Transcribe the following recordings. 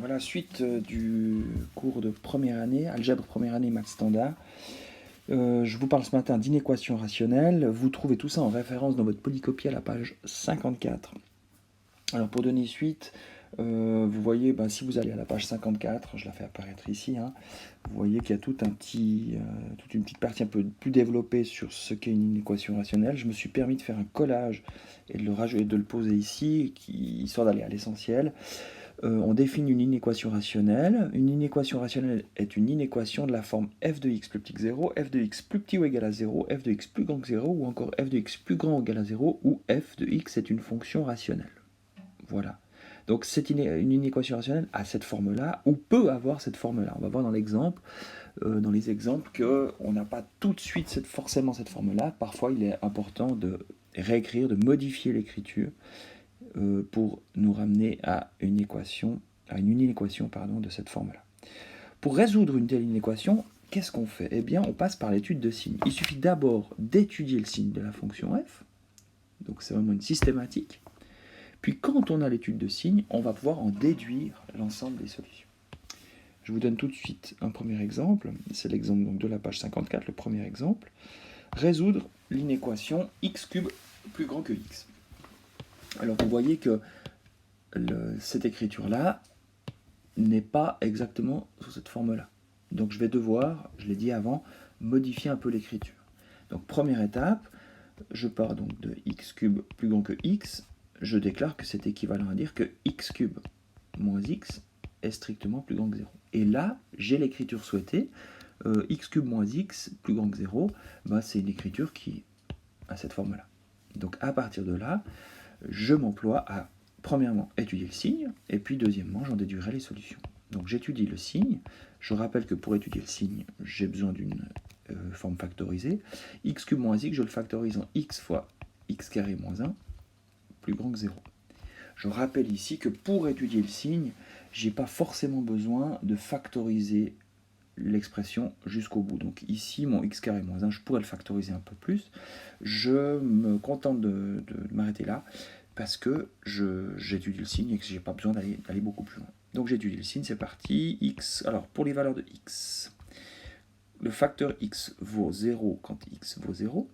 Voilà, suite du cours de première année, algèbre première année, maths standard. Je vous parle ce matin d'inéquations rationnelles. Vous trouvez tout ça en référence dans votre polycopie à la page 54. Alors pour donner suite, vous voyez, si vous allez à la page 54, je la fais apparaître ici, vous voyez qu'il y a toute une petite partie un peu plus développée sur ce qu'est une inéquation rationnelle. Je me suis permis de faire un collage et de le poser ici, histoire d'aller à l'essentiel. On définit une inéquation rationnelle. Une inéquation rationnelle est une inéquation de la forme f de x plus petit que 0, f de x plus petit ou égal à 0, f de x plus grand que 0, ou encore f de x plus grand ou égal à 0, où f de x est une fonction rationnelle. Voilà. Donc c'est une inéquation rationnelle à cette forme-là, ou peut avoir cette forme-là. On va voir dans les exemples qu'on n'a pas tout de suite forcément cette forme-là. Parfois, il est important de réécrire, de modifier l'écriture pour nous ramener à une inéquation de cette forme-là. Pour résoudre une telle inéquation, qu'est-ce qu'on fait? Eh bien, on passe par l'étude de signes. Il suffit d'abord d'étudier le signe de la fonction f, donc c'est vraiment une systématique. Puis quand on a l'étude de signes, on va pouvoir en déduire l'ensemble des solutions. Je vous donne tout de suite un premier exemple, c'est l'exemple donc de la page 54, le premier exemple. Résoudre l'inéquation x cube plus grand que x. Alors vous voyez que cette écriture-là n'est pas exactement sous cette forme-là. Donc je vais devoir, je l'ai dit avant, modifier un peu l'écriture. Donc première étape, je pars donc de x cube plus grand que x, je déclare que c'est équivalent à dire que x cube moins x est strictement plus grand que 0. Et là, j'ai l'écriture souhaitée, x cube moins x plus grand que 0, c'est une écriture qui a cette forme-là. Donc à partir de là, je m'emploie à, premièrement, étudier le signe, et puis deuxièmement, j'en déduirai les solutions. Donc j'étudie le signe, je rappelle que pour étudier le signe, j'ai besoin d'une forme factorisée. X cube moins x, je le factorise en x fois x carré moins 1, plus grand que 0. Je rappelle ici que pour étudier le signe, je n'ai pas forcément besoin de factoriser l'expression jusqu'au bout. Donc ici, mon x carré moins 1, je pourrais le factoriser un peu plus. Je me contente de m'arrêter là, parce que j'étudie le signe et que je n'ai pas besoin d'aller beaucoup plus loin. Donc j'étudie le signe, c'est parti. X, alors pour les valeurs de x, le facteur x vaut 0 quand x vaut 0.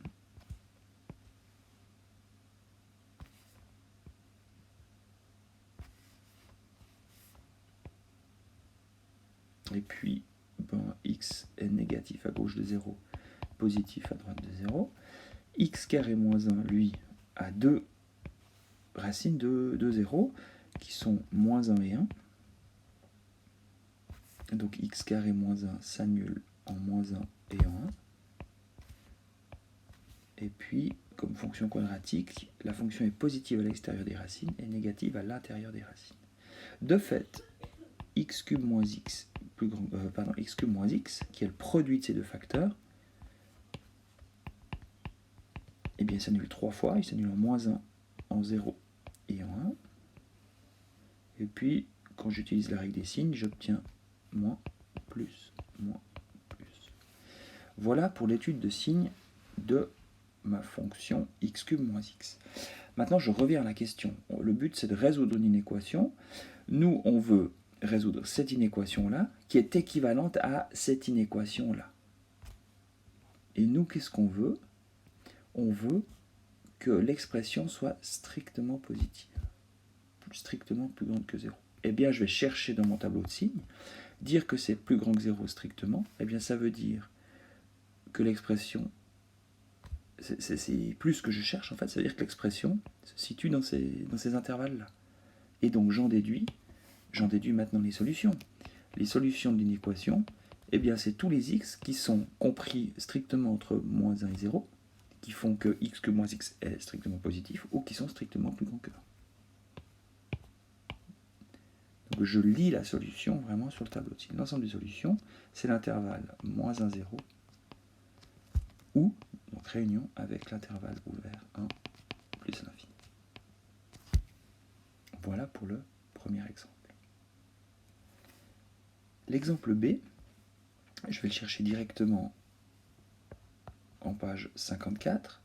Et puis, x est négatif à gauche de 0, positif à droite de 0. X carré moins 1, lui, a deux racines de 0, qui sont moins 1 et 1. Donc x carré moins 1 s'annule en moins 1 et en 1. Et puis, comme fonction quadratique, la fonction est positive à l'extérieur des racines et négative à l'intérieur des racines. De fait, x cube moins x, x cube moins x, qui est le produit de ces deux facteurs, eh bien, il s'annule 3 fois, il s'annule en moins 1, en 0 et en 1. Et puis, quand j'utilise la règle des signes, j'obtiens moins, plus, moins, plus. Voilà pour l'étude de signes de ma fonction x cube moins x. Maintenant, je reviens à la question. Le but, c'est de résoudre une inéquation. Nous, on veut résoudre cette inéquation-là, qui est équivalente à cette inéquation-là. Et nous, qu'est-ce qu'on veut? On veut que l'expression soit strictement positive, strictement plus grande que 0. Eh bien, je vais chercher dans mon tableau de signes, dire que c'est plus grand que 0 strictement, eh bien, ça veut dire que l'expression, c'est plus ce que je cherche en fait, ça veut dire que l'expression se situe dans ces intervalles-là. Et donc, j'en déduis maintenant les solutions. Les solutions de l'inéquation, eh bien, c'est tous les x qui sont compris strictement entre moins 1 et 0, qui font que x cube moins x est strictement positif, ou qui sont strictement plus grands que 1. Donc je lis la solution vraiment sur le tableau de signes. L'ensemble des solutions, c'est l'intervalle moins 1, 0, ou, donc réunion avec l'intervalle ouvert 1 plus l'infini. Voilà pour le premier exemple. L'exemple B, je vais le chercher directement en page 54.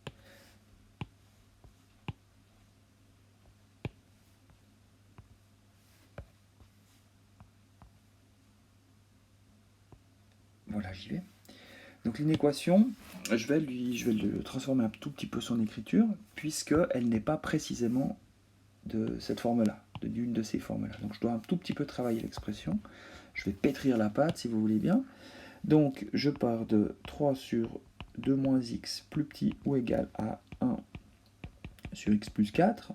Voilà, j'y vais. Donc l'inéquation, je vais le transformer un tout petit peu son écriture, puisqu'elle n'est pas précisément de cette forme-là, d'une de ces formes-là. Donc je dois un tout petit peu travailler l'expression. Je vais pétrir la pâte, si vous voulez bien. Donc je pars de 3 sur 2 moins x plus petit ou égal à 1 sur x plus 4.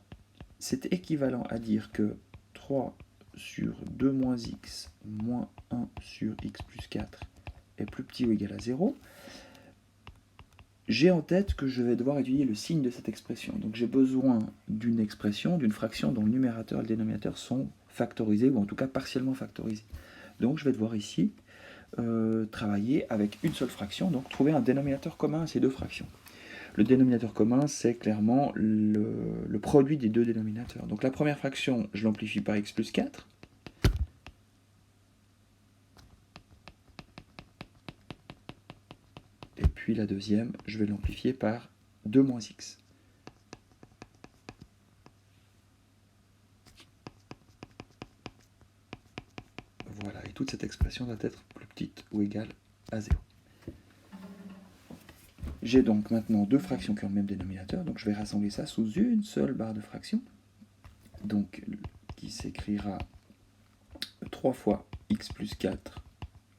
C'est équivalent à dire que 3 sur 2 moins x moins 1 sur x plus 4 est plus petit ou égal à 0. J'ai en tête que je vais devoir étudier le signe de cette expression. Donc j'ai besoin d'une expression, d'une fraction dont le numérateur et le dénominateur sont factorisés, ou en tout cas partiellement factorisés. Donc je vais devoir ici travailler avec une seule fraction, donc trouver un dénominateur commun à ces deux fractions. Le dénominateur commun, c'est clairement le produit des deux dénominateurs. Donc la première fraction, je l'amplifie par x plus 4. Et puis la deuxième, je vais l'amplifier par 2 moins x. Voilà, et toute cette expression doit être plus petite ou égale à 0. J'ai donc maintenant deux fractions qui ont le même dénominateur, donc je vais rassembler ça sous une seule barre de fraction, donc qui s'écrira 3 fois x plus 4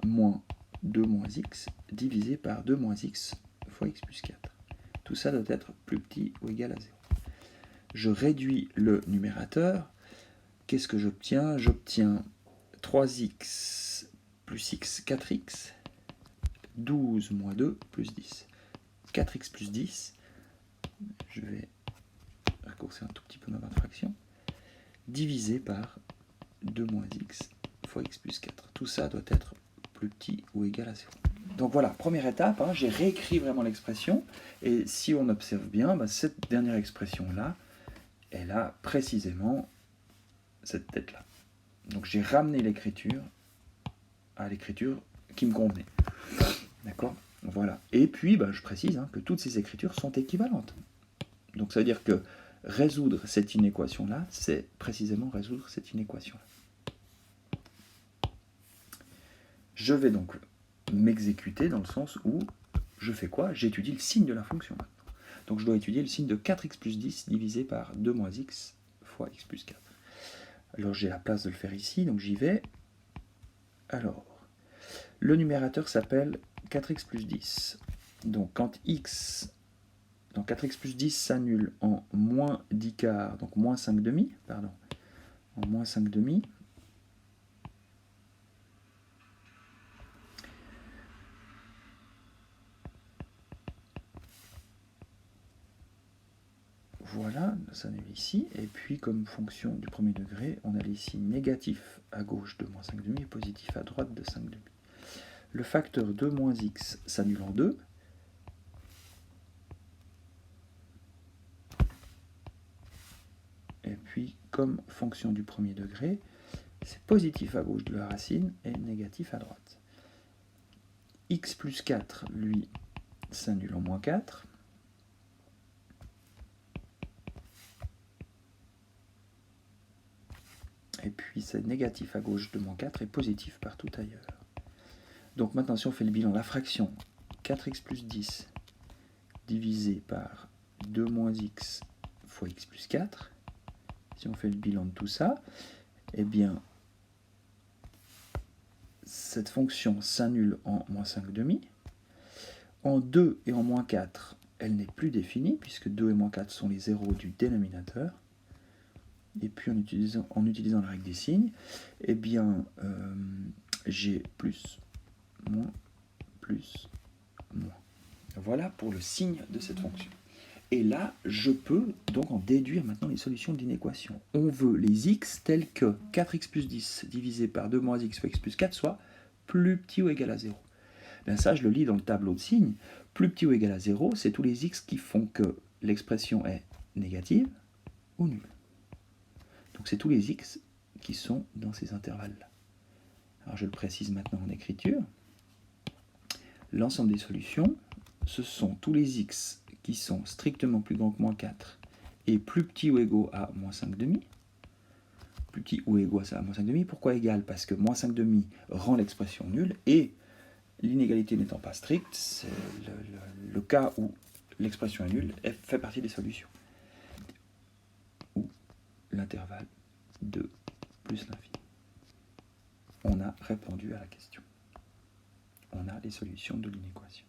moins 2 moins x divisé par 2 moins x fois x plus 4. Tout ça doit être plus petit ou égal à 0. Je réduis le numérateur. Qu'est-ce que j'obtiens? J'obtiens 3x plus x, 4x, 12 moins 2 plus 10. 4x plus 10, je vais raccourcir un tout petit peu ma barre de fraction, divisé par 2 moins x fois x plus 4. Tout ça doit être plus petit ou égal à 0. Donc voilà, première étape, j'ai réécrit vraiment l'expression, et si on observe bien, cette dernière expression-là, elle a précisément cette tête-là. Donc j'ai ramené l'écriture à l'écriture qui me convenait. D'accord? Voilà. Et puis, je précise que toutes ces écritures sont équivalentes. Donc ça veut dire que résoudre cette inéquation-là, c'est précisément résoudre cette inéquation-là. Je vais donc m'exécuter dans le sens où je fais quoi? J'étudie le signe de la fonction maintenant. Donc je dois étudier le signe de 4x plus 10 divisé par 2 moins x fois x plus 4. Alors j'ai la place de le faire ici, donc j'y vais. Alors, le numérateur s'appelle 4x plus 10. Donc quand x, donc 4x plus 10 s'annule en moins 10 quarts, donc moins 5 demi, pardon, en moins 5 demi. Voilà, ça s'annule ici. Et puis comme fonction du premier degré, on a les signes négatifs à gauche de moins 5 demi et positif à droite de 5 demi. Le facteur 2 moins x s'annule en 2. Et puis, comme fonction du premier degré, c'est positif à gauche de la racine et négatif à droite. X plus 4, lui, s'annule en moins 4. Et puis, c'est négatif à gauche de moins 4 et positif partout ailleurs. Donc maintenant, si on fait le bilan, la fraction 4x plus 10 divisé par 2 moins x fois x plus 4, si on fait le bilan de tout ça, eh bien, cette fonction s'annule en moins 5 demi. En 2 et en moins 4, elle n'est plus définie, puisque 2 et moins 4 sont les zéros du dénominateur. Et puis en utilisant la règle des signes, eh bien, j'ai plus, moins, plus, moins. Voilà pour le signe de cette fonction. Et là, je peux donc en déduire maintenant les solutions de l'inéquation. On veut les x tels que 4x plus 10 divisé par 2 moins x fois x plus 4 soit plus petit ou égal à 0. Bien ça, je le lis dans le tableau de signes. Plus petit ou égal à 0, c'est tous les x qui font que l'expression est négative ou nulle. Donc c'est tous les x qui sont dans ces intervalles-là. Alors je le précise maintenant en écriture. L'ensemble des solutions, ce sont tous les x qui sont strictement plus grands que moins 4 et plus petits ou égaux à moins 5 demi. Plus petits ou égaux à moins 5 demi. Pourquoi égal? Parce que moins 5 demi rend l'expression nulle et L'inégalité n'étant pas stricte, c'est le cas où l'expression est nulle fait partie des solutions. Ou l'intervalle 2 plus l'infini. On a répondu à la question. On a les solutions de l'inéquation.